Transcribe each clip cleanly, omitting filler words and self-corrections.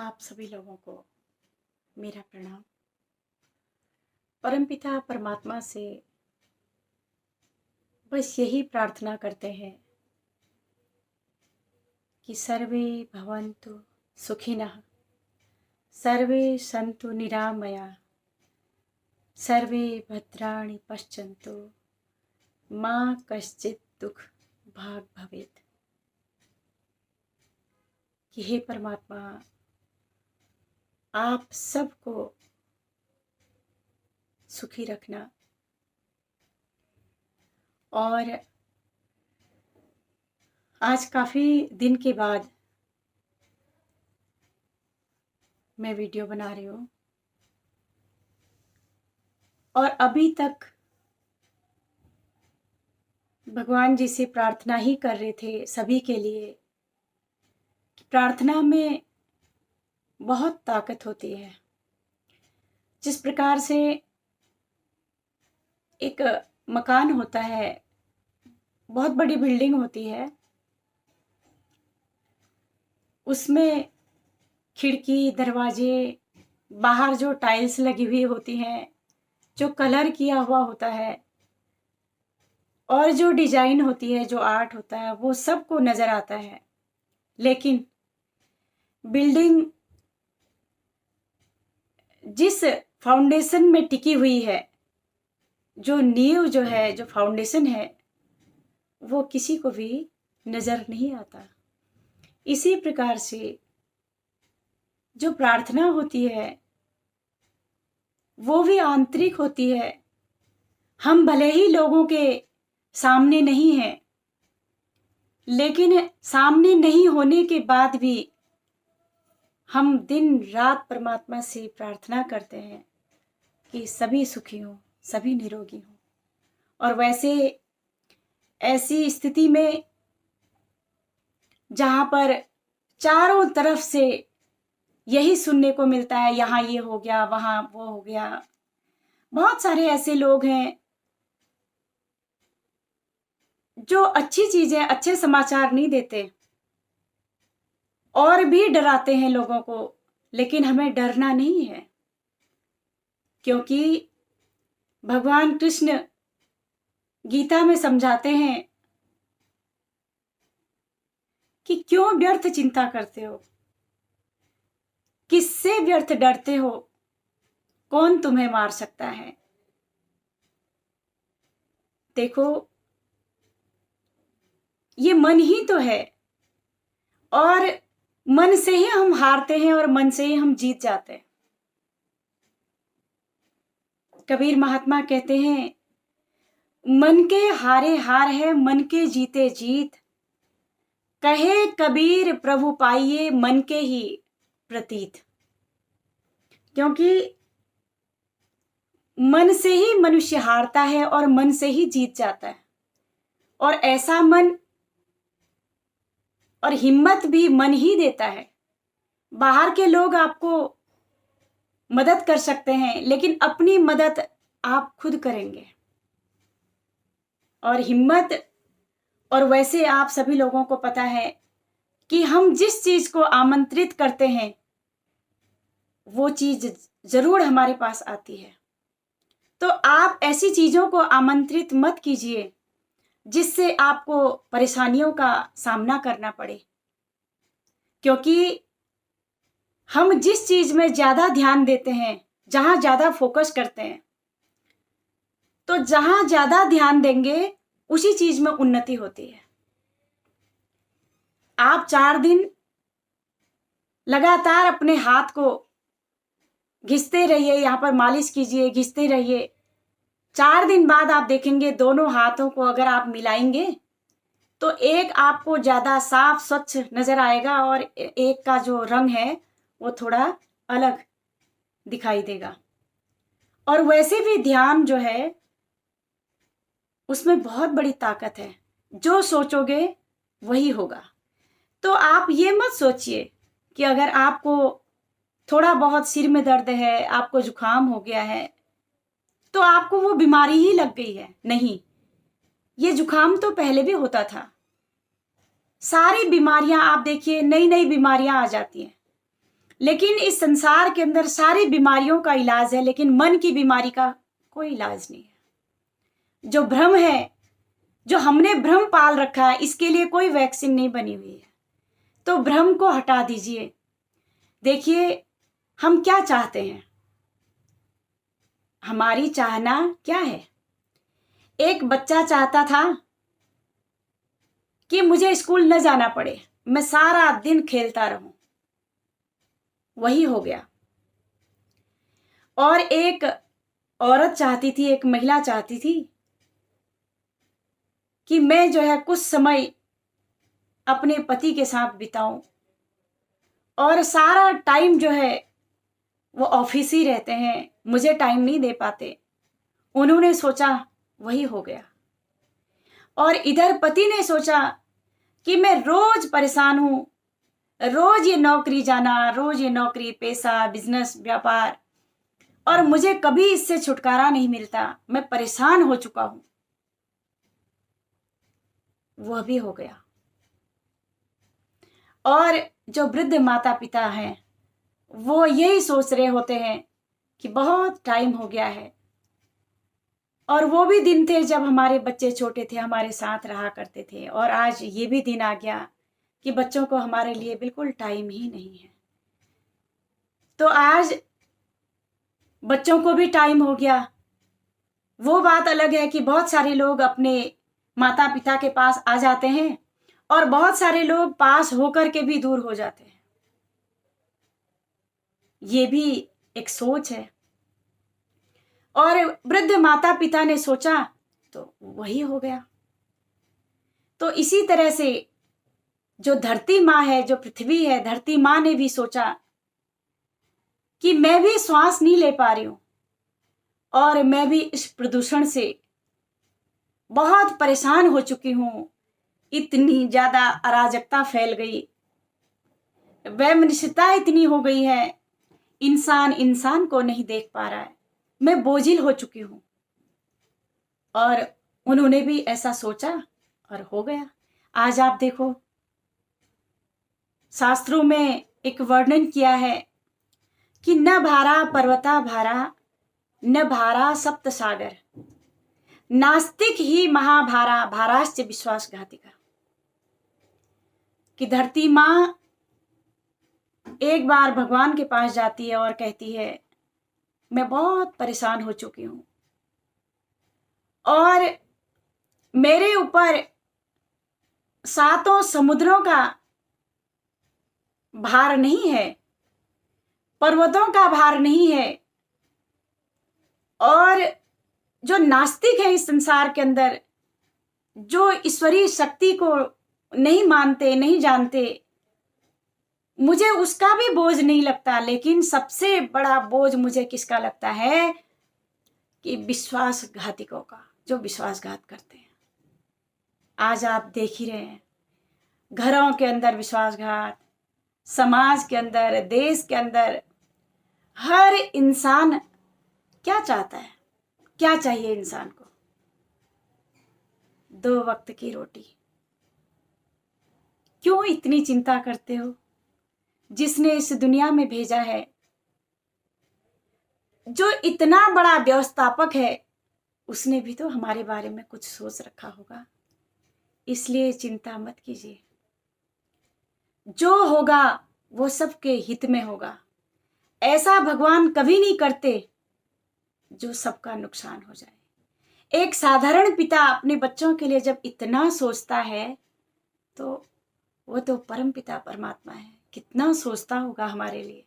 आप सभी लोगों को मेरा प्रणाम। परमपिता परमात्मा से बस यही प्रार्थना करते हैं कि सर्वे भवन्तु सुखिनः, सर्वे सन्तु निरामया, सर्वे भद्राणि पश्यन्तु, मा कश्चित् दुख भाग भवेत्। कि हे परमात्मा, आप सबको सुखी रखना। और आज काफ़ी दिन के बाद मैं वीडियो बना रही हूँ और अभी तक भगवान जी से प्रार्थना ही कर रहे थे सभी के लिए कि प्रार्थना में बहुत ताकत होती है। जिस प्रकार से एक मकान होता है, बहुत बड़ी बिल्डिंग होती है, उसमें खिड़की दरवाजे, बाहर जो टाइल्स लगी हुई होती हैं, जो कलर किया हुआ होता है और जो डिजाइन होती है, जो आर्ट होता है, वो सबको नजर आता है। लेकिन बिल्डिंग जिस फाउंडेशन में टिकी हुई है, जो नींव जो है, जो फाउंडेशन है, वो किसी को भी नजर नहीं आता। इसी प्रकार से जो प्रार्थना होती है वो भी आंतरिक होती है। हम भले ही लोगों के सामने नहीं हैं, लेकिन सामने नहीं होने के बाद भी हम दिन रात परमात्मा से प्रार्थना करते हैं कि सभी सुखी हों, सभी निरोगी हों। और वैसे ऐसी स्थिति में जहाँ पर चारों तरफ से यही सुनने को मिलता है, यहाँ ये हो गया, वहाँ वो हो गया, बहुत सारे ऐसे लोग हैं जो अच्छी चीजें, अच्छे समाचार नहीं देते और भी डराते हैं लोगों को। लेकिन हमें डरना नहीं है, क्योंकि भगवान कृष्ण गीता में समझाते हैं कि क्यों व्यर्थ चिंता करते हो, किससे व्यर्थ डरते हो, कौन तुम्हें मार सकता है। देखो, ये मन ही तो है और मन से ही हम हारते हैं और मन से ही हम जीत जाते हैं। कबीर महात्मा कहते हैं, मन के हारे हार है, मन के जीते जीत। कहे कबीर प्रभु पाइए, मन के ही प्रतीत। क्योंकि मन से ही मनुष्य हारता है और मन से ही जीत जाता है। और ऐसा मन और हिम्मत भी मन ही देता है। बाहर के लोग आपको मदद कर सकते हैं, लेकिन अपनी मदद आप खुद करेंगे। और हिम्मत, और वैसे आप सभी लोगों को पता है कि हम जिस चीज को आमंत्रित करते हैं वो चीज जरूर हमारे पास आती है। तो आप ऐसी चीजों को आमंत्रित मत कीजिए जिससे आपको परेशानियों का सामना करना पड़े। क्योंकि हम जिस चीज में ज्यादा ध्यान देते हैं, जहां ज्यादा फोकस करते हैं, तो जहां ज्यादा ध्यान देंगे उसी चीज में उन्नति होती है। आप 4 दिन लगातार अपने हाथ को घिसते रहिए, यहां पर मालिश कीजिए, घिसते रहिए। 4 दिन बाद आप देखेंगे दोनों हाथों को अगर आप मिलाएंगे तो एक आपको ज्यादा साफ स्वच्छ नजर आएगा और एक का जो रंग है वो थोड़ा अलग दिखाई देगा। और वैसे भी ध्यान जो है उसमें बहुत बड़ी ताकत है। जो सोचोगे वही होगा। तो आप ये मत सोचिए कि अगर आपको थोड़ा बहुत सिर में दर्द है, आपको जुकाम हो गया है, तो आपको वो बीमारी ही लग गई है। नहीं, ये जुकाम तो पहले भी होता था। सारी बीमारियां आप देखिए, नई नई बीमारियां आ जाती हैं, लेकिन इस संसार के अंदर सारी बीमारियों का इलाज है, लेकिन मन की बीमारी का कोई इलाज नहीं है। जो भ्रम है, जो हमने भ्रम पाल रखा है, इसके लिए कोई वैक्सीन नहीं बनी हुई है। तो भ्रम को हटा दीजिए। देखिए हम क्या चाहते हैं, हमारी चाहना क्या है। एक बच्चा चाहता था कि मुझे स्कूल न जाना पड़े, मैं सारा दिन खेलता रहूं, वही हो गया। और एक औरत चाहती थी, एक महिला चाहती थी कि मैं जो है कुछ समय अपने पति के साथ बिताऊं, और सारा टाइम जो है वो ऑफिस ही रहते हैं, मुझे टाइम नहीं दे पाते। उन्होंने सोचा, वही हो गया। और इधर पति ने सोचा कि मैं रोज परेशान हूं, रोज ये नौकरी जाना, रोज ये नौकरी, पैसा, बिजनेस, व्यापार, और मुझे कभी इससे छुटकारा नहीं मिलता, मैं परेशान हो चुका हूं। वह भी हो गया। और जो वृद्ध माता पिता हैं, वो यही सोच रहे होते हैं कि बहुत टाइम हो गया है। और वो भी दिन थे जब हमारे बच्चे छोटे थे, हमारे साथ रहा करते थे, और आज ये भी दिन आ गया कि बच्चों को हमारे लिए बिल्कुल टाइम ही नहीं है। तो आज बच्चों को भी टाइम हो गया। वो बात अलग है कि बहुत सारे लोग अपने माता पिता के पास आ जाते हैं, और बहुत सारे लोग पास होकर के भी दूर हो जाते हैं। ये भी एक सोच है। और वृद्ध माता पिता ने सोचा तो वही हो गया। तो इसी तरह से जो धरती माँ है, जो पृथ्वी है, धरती माँ ने भी सोचा कि मैं भी श्वास नहीं ले पा रही हूं, और मैं भी इस प्रदूषण से बहुत परेशान हो चुकी हूं। इतनी ज्यादा अराजकता फैल गई, वैमनस्यता इतनी हो गई है, इंसान इंसान को नहीं देख पा रहा है, मैं बोझिल हो चुकी हूं। और उन्होंने भी ऐसा सोचा और हो गया। आज आप देखो, शास्त्रों में एक वर्णन किया है कि न भारा पर्वता भारा, न भारा सप्त सागर, नास्तिक ही महाभारा, भाराश्च विश्वासघातिका। कि धरती माँ एक बार भगवान के पास जाती है और कहती है, मैं बहुत परेशान हो चुकी हूं, और मेरे ऊपर सातों समुद्रों का भार नहीं है, पर्वतों का भार नहीं है, और जो नास्तिक है इस संसार के अंदर, जो ईश्वरीय शक्ति को नहीं मानते, नहीं जानते, मुझे उसका भी बोझ नहीं लगता। लेकिन सबसे बड़ा बोझ मुझे किसका लगता है कि विश्वासघातिकों का, जो विश्वासघात करते हैं। आज आप देख ही रहे हैं, घरों के अंदर विश्वासघात, समाज के अंदर, देश के अंदर, हर इंसान क्या चाहता है, क्या चाहिए इंसान को? 2 वक्त की रोटी। क्यों इतनी चिंता करते हो? जिसने इस दुनिया में भेजा है, जो इतना बड़ा व्यवस्थापक है, उसने भी तो हमारे बारे में कुछ सोच रखा होगा। इसलिए चिंता मत कीजिए, जो होगा वो सबके हित में होगा। ऐसा भगवान कभी नहीं करते जो सबका नुकसान हो जाए। एक साधारण पिता अपने बच्चों के लिए जब इतना सोचता है, तो वो तो परम पिता परमात्मा है, कितना सोचता होगा हमारे लिए।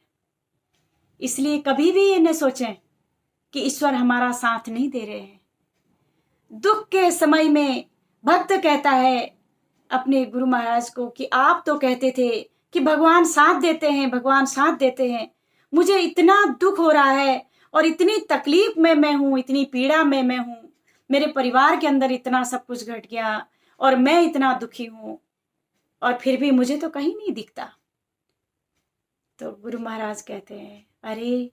इसलिए कभी भी ये न सोचें कि ईश्वर हमारा साथ नहीं दे रहे हैं। दुख के समय में भक्त कहता है अपने गुरु महाराज को कि आप तो कहते थे कि भगवान साथ देते हैं, भगवान साथ देते हैं, मुझे इतना दुख हो रहा है, और इतनी तकलीफ में मैं हूं, इतनी पीड़ा में मैं हूं, मेरे परिवार के अंदर इतना सब कुछ घट गया, और मैं इतना दुखी हूं, और फिर भी मुझे तो कहीं नहीं दिखता। तो गुरु महाराज कहते हैं, अरे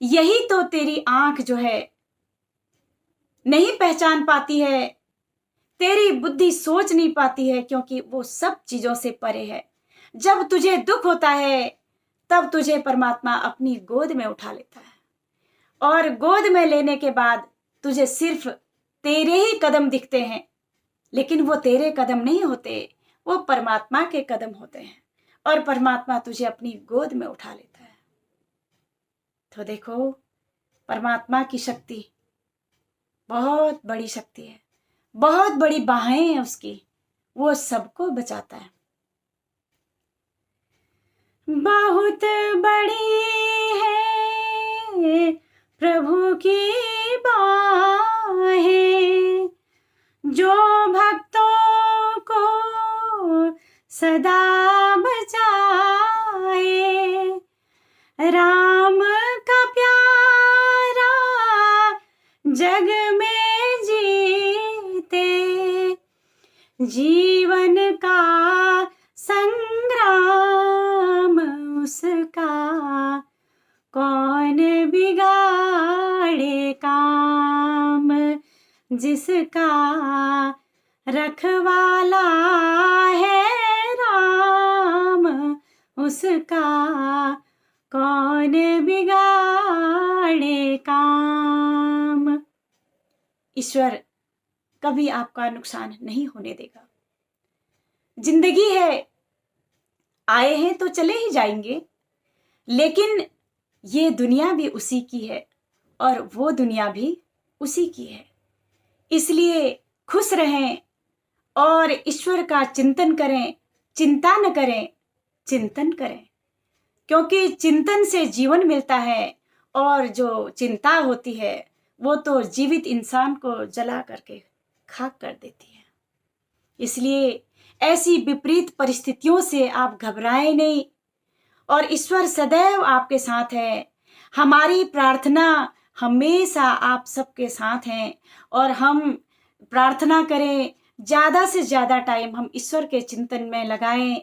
यही तो तेरी आंख जो है नहीं पहचान पाती है, तेरी बुद्धि सोच नहीं पाती है, क्योंकि वो सब चीजों से परे है। जब तुझे दुख होता है तब तुझे परमात्मा अपनी गोद में उठा लेता है। और गोद में लेने के बाद तुझे सिर्फ तेरे ही कदम दिखते हैं, लेकिन वो तेरे कदम नहीं होते, वो परमात्मा के कदम होते हैं। और परमात्मा तुझे अपनी गोद में उठा लेता है। तो देखो, परमात्मा की शक्ति बहुत बड़ी शक्ति है, बहुत बड़ी बाहें हैं उसकी, वो सबको बचाता है। बहुत बड़ी है प्रभु की बाहें, जो भक्तों को सदा बचाए। राम का प्यारा जग में जीते, जीवन का संग्राम उसका कौन बिगाड़े काम। जिसका रखवाला है राम, उसका कौन बिगाड़े काम। ईश्वर कभी आपका नुकसान नहीं होने देगा। जिंदगी है, आए हैं तो चले ही जाएंगे, लेकिन ये दुनिया भी उसी की है और वो दुनिया भी उसी की है। इसलिए खुश रहें और ईश्वर का चिंतन करें, चिंता न करें, चिंतन करें। क्योंकि चिंतन से जीवन मिलता है, और जो चिंता होती है वो तो जीवित इंसान को जला करके खाक कर देती है। इसलिए ऐसी विपरीत परिस्थितियों से आप घबराएं नहीं, और ईश्वर सदैव आपके साथ है। हमारी प्रार्थना हमेशा आप सबके साथ हैं, और हम प्रार्थना करें, ज़्यादा से ज़्यादा टाइम हम ईश्वर के चिंतन में लगाएं,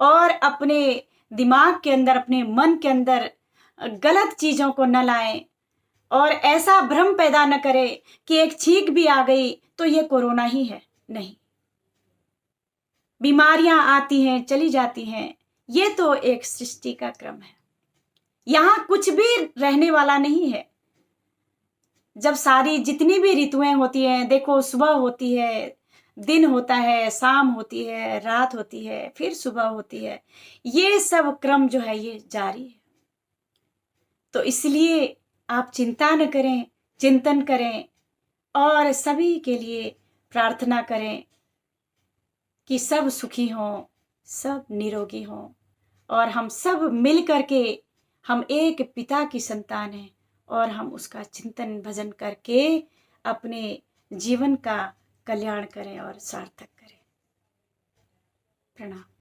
और अपने दिमाग के अंदर, अपने मन के अंदर गलत चीज़ों को न लाएं, और ऐसा भ्रम पैदा न करें कि एक छींक भी आ गई तो ये कोरोना ही है। नहीं, बीमारियां आती हैं, चली जाती हैं, ये तो एक सृष्टि का क्रम है। यहाँ कुछ भी रहने वाला नहीं है। जब सारी जितनी भी ऋतुएं होती हैं, देखो, सुबह होती है, दिन होता है, शाम होती है, रात होती है, फिर सुबह होती है, ये सब क्रम जो है ये जारी है। तो इसलिए आप चिंता न करें, चिंतन करें, और सभी के लिए प्रार्थना करें कि सब सुखी हों, सब निरोगी हों, और हम सब मिल करके, हम एक पिता की संतान हैं, और हम उसका चिंतन भजन करके अपने जीवन का कल्याण करें और सार्थक करें। प्रणाम।